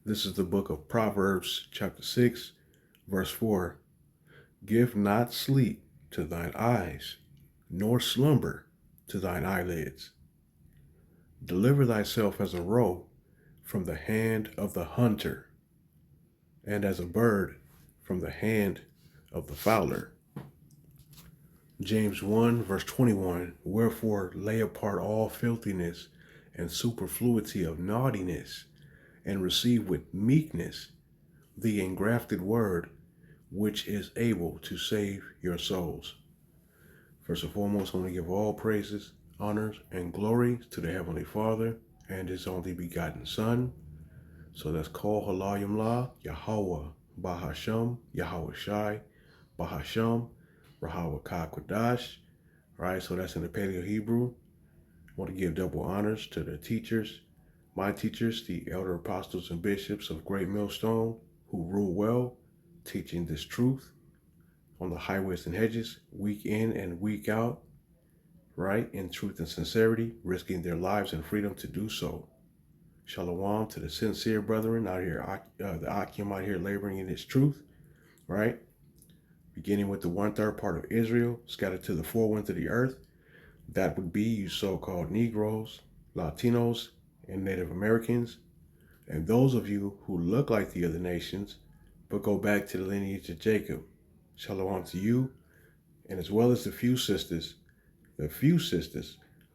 This is the book of Proverbs, chapter 6, verse 4. Give not sleep to thine eyes, nor slumber to thine eyelids. Deliver thyself as a roe from the hand of the hunter, and as a bird from the hand of the fowler. James 1, verse 21. Wherefore lay apart all filthiness and superfluity of naughtiness, and receive with meekness the engrafted word, which is able to save your souls. First and foremost, I want to give all praises, honors, and glory to the Heavenly Father and His only begotten Son. So that's called Halayim La, Yahweh, Bahasham, Yahweh Shai, Bahasham, Rahawa Kodash. Right, so that's in the Paleo Hebrew. I want to give double honors to the teachers, my teachers, the elder apostles and bishops of Great Millstone, who rule well, teaching this truth on the highways and hedges, week in and week out, right, in truth and sincerity, risking their lives and freedom to do so. Shalom to the sincere brethren out here, the Akim out here laboring in His truth, right? Beginning with the 1/3 part of Israel, scattered to the four winds of the earth. That would be you so-called Negroes, Latinos, and Native Americans, and those of you who look like the other nations, but go back to the lineage of Jacob. Shalom to you, and as well as the few sisters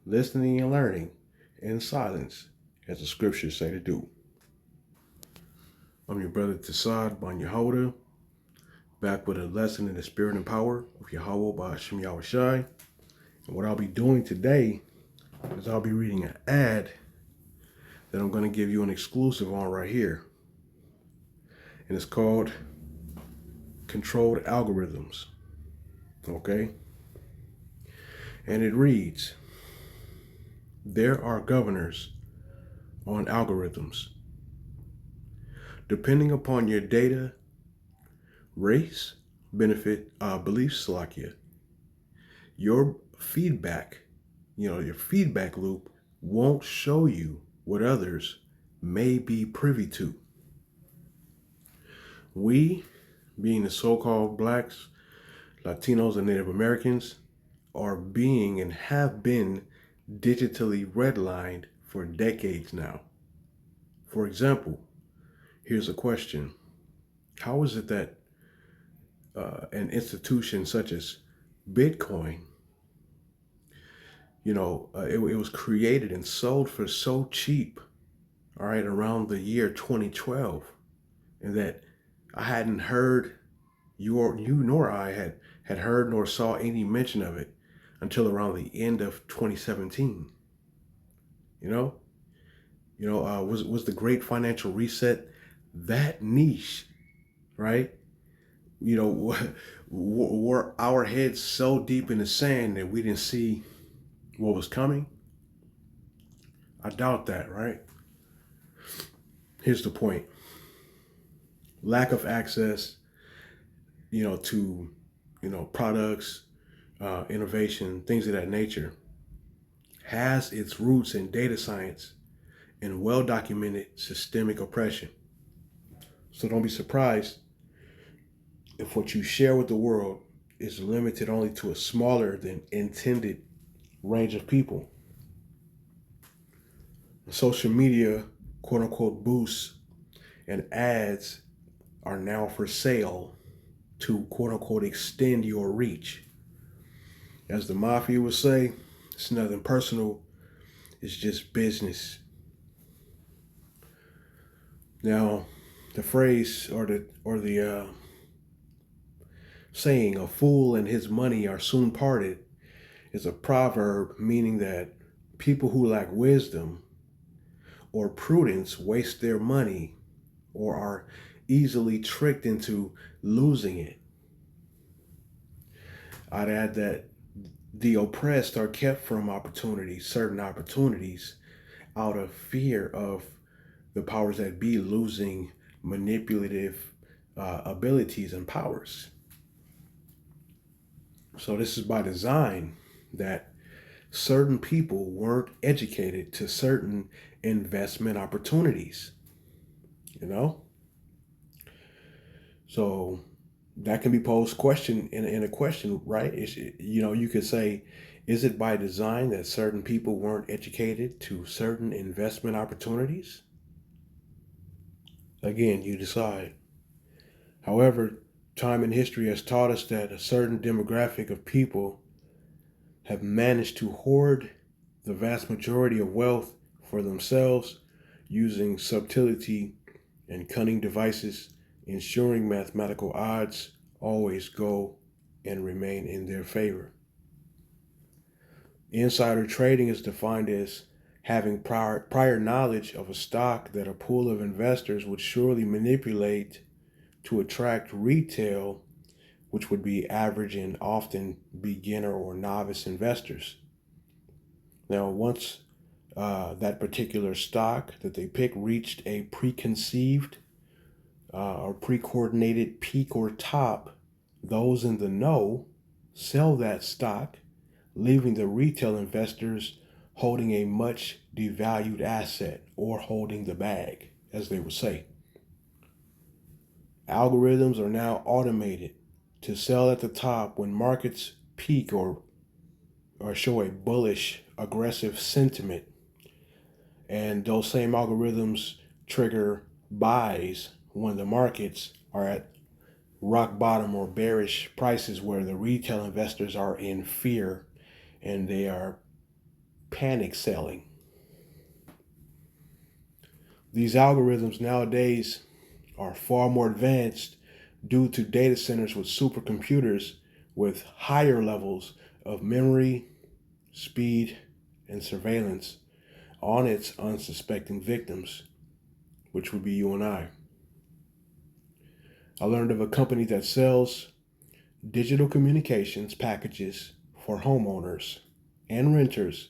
listening and learning in silence, as the scriptures say to do. I'm your brother Tassad Ban Yehoda, back with a lesson in the spirit and power of Yahweh by Hashem Yahweh Shai. And what I'll be doing today is I'll be reading an ad that I'm going to give you an exclusive on right here. And it's called Controlled Algorithms. Okay? And it reads, there are governors on algorithms. Depending upon your data, race, beliefs, Salakia, your feedback, your feedback loop won't show you what others may be privy to. We, being the so-called blacks, Latinos, and Native Americans, are being and have been digitally redlined for decades now. For example, here's a question. How is it that an institution such as Bitcoin, it was created and sold for so cheap, all right, around the year 2012, and that I hadn't heard, you nor I had heard nor saw any mention of it until around the end of 2017. Was the great financial reset that niche, right? Were our heads so deep in the sand that we didn't see what was coming? I doubt that, right? Here's the point. Lack of access, to, products, innovation, things of that nature, has its roots in data science and well-documented systemic oppression. So don't be surprised if what you share with the world is limited only to a smaller than intended range of people. Social media, quote unquote, boosts and ads are now for sale to, quote unquote, extend your reach. As the mafia would say, it's nothing personal, it's just business. Now, the phrase or the saying, a fool and his money are soon parted, is a proverb meaning that people who lack wisdom or prudence waste their money or are easily tricked into losing it. I'd add that the oppressed are kept from certain opportunities, out of fear of the powers that be losing manipulative abilities and powers. So this is by design, that certain people weren't educated to certain investment opportunities. you know? So that can be posed question in a question, right? You could say, is it by design that certain people weren't educated to certain investment opportunities? Again, you decide. However, time and history has taught us that a certain demographic of people have managed to hoard the vast majority of wealth for themselves using subtlety and cunning devices, ensuring mathematical odds always go and remain in their favor. Insider trading is defined as having prior knowledge of a stock that a pool of investors would surely manipulate to attract retail, which would be average and often beginner or novice investors. Now, once that particular stock that they pick reached a preconceived or pre-coordinated peak or top, those in the know sell that stock, leaving the retail investors holding a much devalued asset or holding the bag, as they would say. Algorithms are now automated to sell at the top when markets peak or show a bullish, aggressive sentiment. And those same algorithms trigger buys when the markets are at rock bottom or bearish prices where the retail investors are in fear and they are panic selling. These algorithms nowadays are far more advanced due to data centers with supercomputers with higher levels of memory, speed, and surveillance on its unsuspecting victims, which would be you and I. I learned of a company that sells digital communications packages for homeowners and renters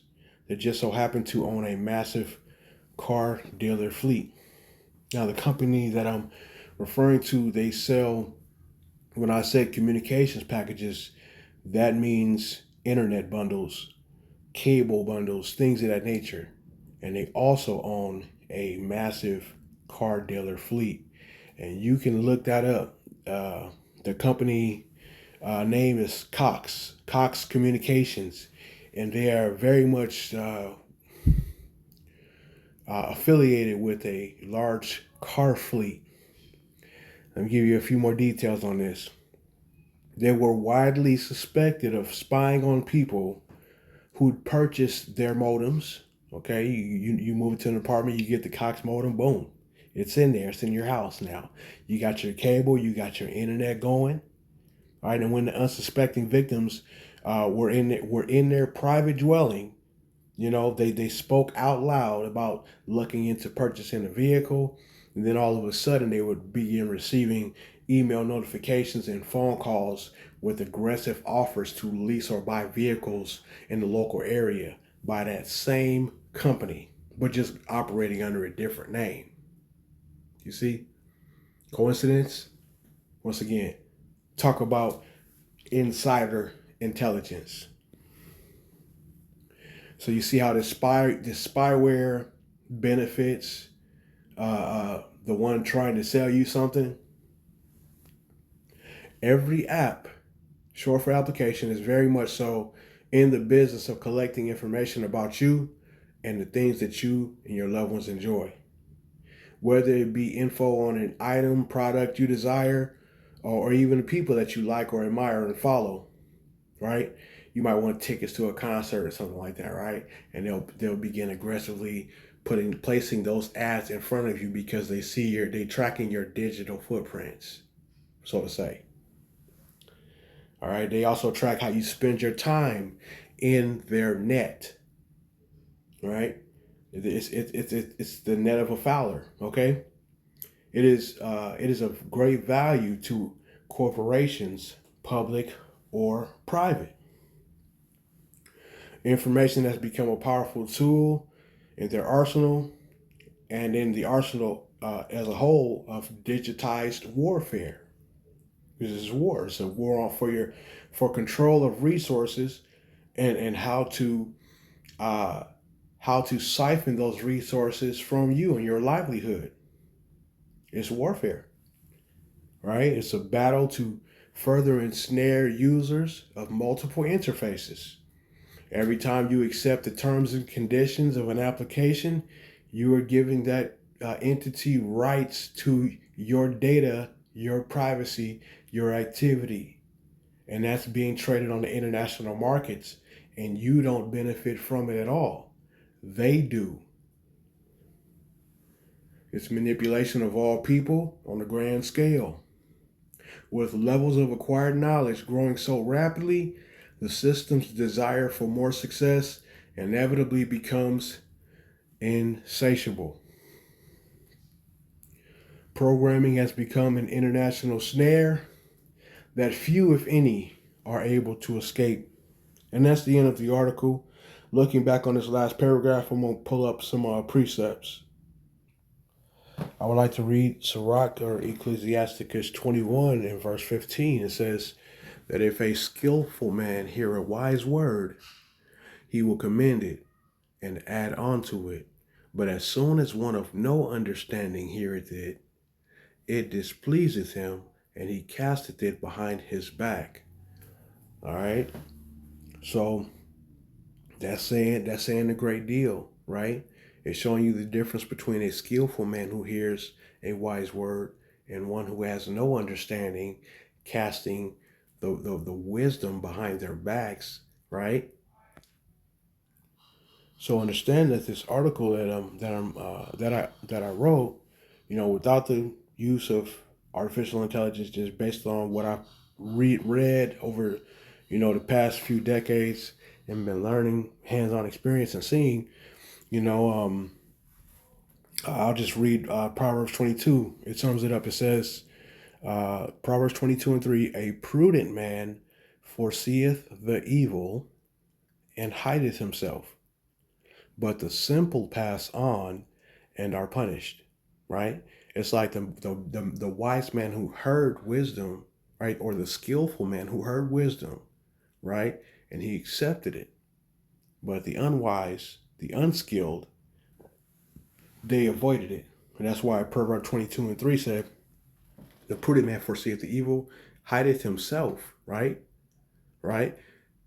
that just so happen to own a massive car dealer fleet. Now, the company that I'm referring to, they sell, when I say communications packages, that means internet bundles, cable bundles, things of that nature. And they also own a massive car dealer fleet. And you can look that up. The company name is Cox Communications. And they are very much affiliated with a large car fleet. Let me give you a few more details on this. They were widely suspected of spying on people who'd purchased their modems. Okay, you move into an apartment, you get the Cox modem, boom. It's in there, it's in your house now. You got your cable, you got your internet going. All right, and when the unsuspecting victims were in their private dwelling, they spoke out loud about looking into purchasing a vehicle, and then all of a sudden they would begin receiving email notifications and phone calls with aggressive offers to lease or buy vehicles in the local area by that same company, but just operating under a different name. You see? Coincidence? Once again, talk about insider intelligence. So you see how this spyware benefits the one trying to sell you something. Every app, short for application, is very much so in the business of collecting information about you and the things that you and your loved ones enjoy. Whether it be info on an item, product you desire, or even the people that you like or admire and follow, right? You might want tickets to a concert or something like that, right? And they'll begin aggressively placing those ads in front of you because they tracking your digital footprints, so to say. All right. They also track how you spend your time in their net, right? It's the net of a fowler. Okay. It is of great value to corporations, public or private. Information has become a powerful tool in their arsenal and in the arsenal as a whole of digitized warfare. This is war. It's a war for control of resources and uh, how to siphon those resources from you and your livelihood. It's warfare, right? It's a battle to further ensnare users of multiple interfaces. Every time you accept the terms and conditions of an application, you are giving that entity rights to your data, your privacy, your activity. And that's being traded on the international markets. And you don't benefit from it at all. They do. It's manipulation of all people on a grand scale. With levels of acquired knowledge growing so rapidly, the system's desire for more success inevitably becomes insatiable. Programming has become an international snare that few, if any, are able to escape. And that's the end of the article. Looking back on this last paragraph, I'm going to pull up some precepts. I would like to read Sirach or Ecclesiasticus 21 in verse 15. It says that if a skillful man hear a wise word, he will commend it and add on to it. But as soon as one of no understanding heareth it, it displeaseth him, and he casteth it behind his back. All right. So that's saying a great deal, right? It's showing you the difference between a skillful man who hears a wise word and one who has no understanding, casting the wisdom behind their backs, right? So understand that this article that I wrote, without the use of artificial intelligence, just based on what I've read over, the past few decades and been learning, hands-on experience and seeing, you know, um, I'll just read Proverbs 22. It sums it up. It says, Proverbs 22:3, a prudent man foreseeth the evil and hideth himself, but the simple pass on and are punished, right? It's like the wise man who heard wisdom, right? Or the skillful man who heard wisdom, right? And he accepted it. But the unwise, the unskilled, they avoided it. And that's why Proverbs 22:3 said, the prudent man foreseeth the evil, hideth himself, right? Right?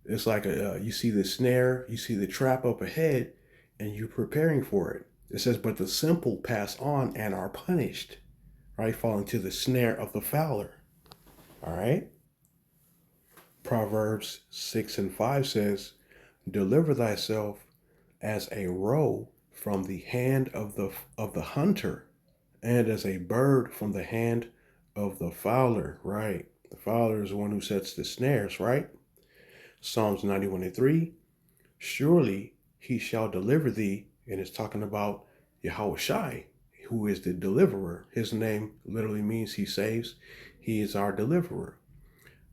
It's like you see the snare, you see the trap up ahead, and you're preparing for it. It says, but the simple pass on and are punished, right? Falling to the snare of the fowler. All right? Proverbs 6:5 says, deliver thyself as a roe from the hand of the hunter, and as a bird from the hand of the fowler, right? The fowler is the one who sets the snares, right? Psalms 91:3, surely he shall deliver thee, and it's talking about Yahweh Shai, who is the deliverer. His name literally means he saves. He is our deliverer.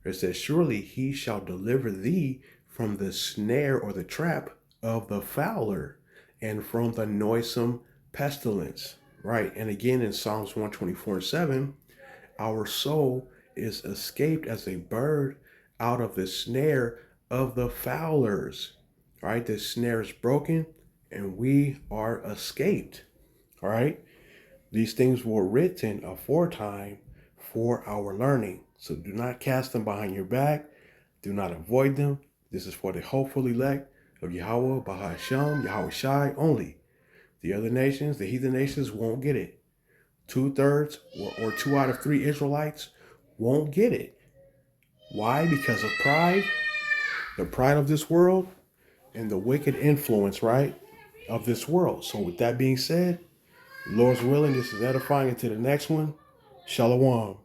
It says, surely he shall deliver thee from the snare or the trap of the fowler and from the noisome pestilence. Right. And again in Psalms 124:7, our soul is escaped as a bird out of the snare of the fowlers. Right. The snare is broken and we are escaped. All right. These things were written aforetime for our learning. So do not cast them behind your back. Do not avoid them. This is for the hopeful elect of Yahweh, Bahasham, Yahweh Shai only. The other nations, the heathen nations, won't get it. 2/3 or 2 out of 3 Israelites won't get it. Why? Because of pride, the pride of this world, and the wicked influence, right, of this world. So with that being said, Lord's willing, this is edifying. Into the next one. Shalom.